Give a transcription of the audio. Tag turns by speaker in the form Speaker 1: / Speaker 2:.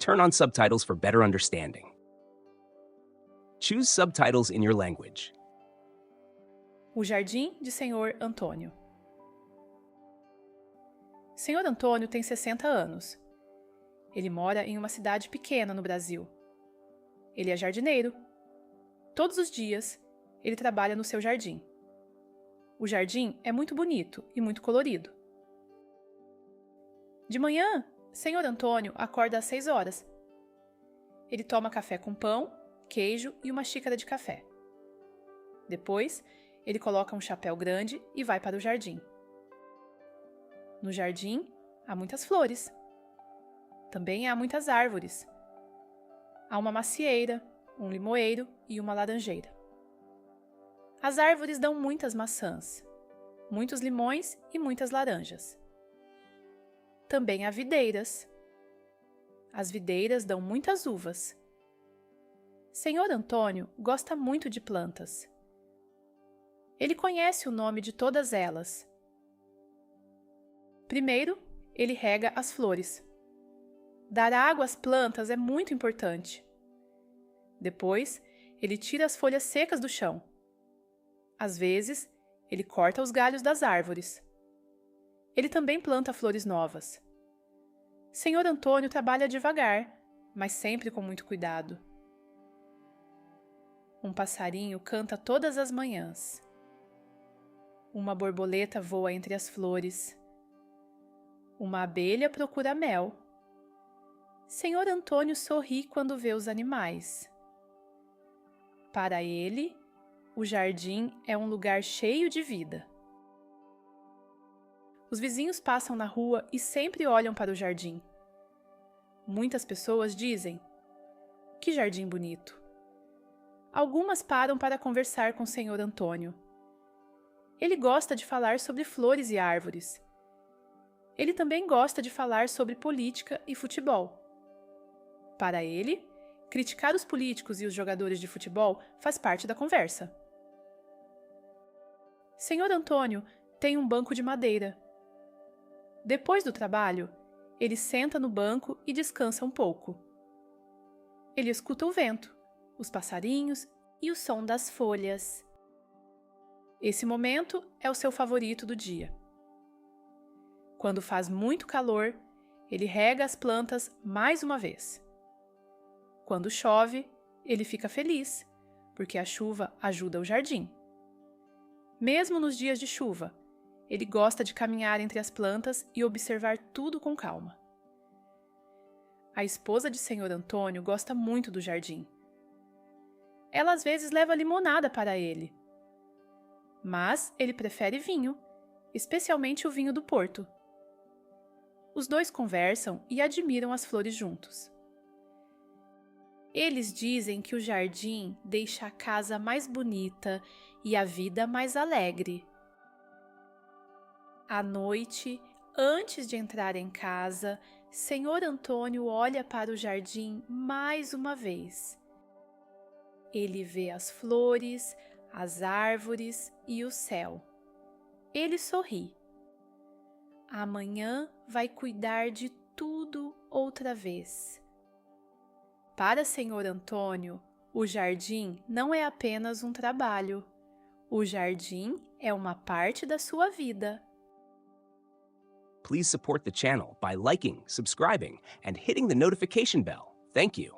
Speaker 1: turn on subtitles for better understanding. Choose subtitles in your language.
Speaker 2: O Jardim de Senhor Antônio. Senhor Antônio tem 60 anos. Ele mora em uma cidade pequena no Brasil. Ele é jardineiro. Todos os dias, ele trabalha no seu jardim. O jardim é muito bonito e muito colorido. De manhã, Senhor Antônio acorda às 6 horas. Ele toma café com pão, queijo e uma xícara de café. Depois, ele coloca um chapéu grande e vai para o jardim. No jardim, há muitas flores. Também há muitas árvores. Há uma macieira, um limoeiro e uma laranjeira. As árvores dão muitas maçãs, muitos limões e muitas laranjas. Também há videiras. As videiras dão muitas uvas. Senhor Antônio gosta muito de plantas. Ele conhece o nome de todas elas. Primeiro, ele rega as flores. Dar água às plantas é muito importante. Depois, ele tira as folhas secas do chão. Às vezes, ele corta os galhos das árvores. Ele também planta flores novas. Senhor Antônio trabalha devagar, mas sempre com muito cuidado. Um passarinho canta todas as manhãs. Uma borboleta voa entre as flores. Uma abelha procura mel. Senhor Antônio sorri quando vê os animais. Para ele, o jardim é um lugar cheio de vida. Os vizinhos passam na rua e sempre olham para o jardim. Muitas pessoas dizem: "Que jardim bonito!" Algumas param para conversar com o Senhor Antônio. Ele gosta de falar sobre flores e árvores. Ele também gosta de falar sobre política e futebol. Para ele, criticar os políticos e os jogadores de futebol faz parte da conversa. Senhor Antônio tem um banco de madeira. Depois do trabalho, ele senta no banco e descansa um pouco. Ele escuta o vento, os passarinhos e o som das folhas. Esse momento é o seu favorito do dia. Quando faz muito calor, ele rega as plantas mais uma vez. Quando chove, ele fica feliz, porque a chuva ajuda o jardim. Mesmo nos dias de chuva, ele gosta de caminhar entre as plantas e observar tudo com calma. A esposa de Senhor Antônio gosta muito do jardim. Ela às vezes leva limonada para ele. Mas ele prefere vinho, especialmente o vinho do Porto. Os dois conversam e admiram as flores juntos. Eles dizem que o jardim deixa a casa mais bonita e a vida mais alegre. À noite, antes de entrar em casa, Senhor Antônio olha para o jardim mais uma vez. Ele vê as flores, as árvores e o céu. Ele sorri. Amanhã vai cuidar de tudo outra vez. Para Senhor Antônio, o jardim não é apenas um trabalho. O jardim é uma parte da sua vida.
Speaker 1: Please support the channel by liking, subscribing, and hitting the notification bell. Thank you.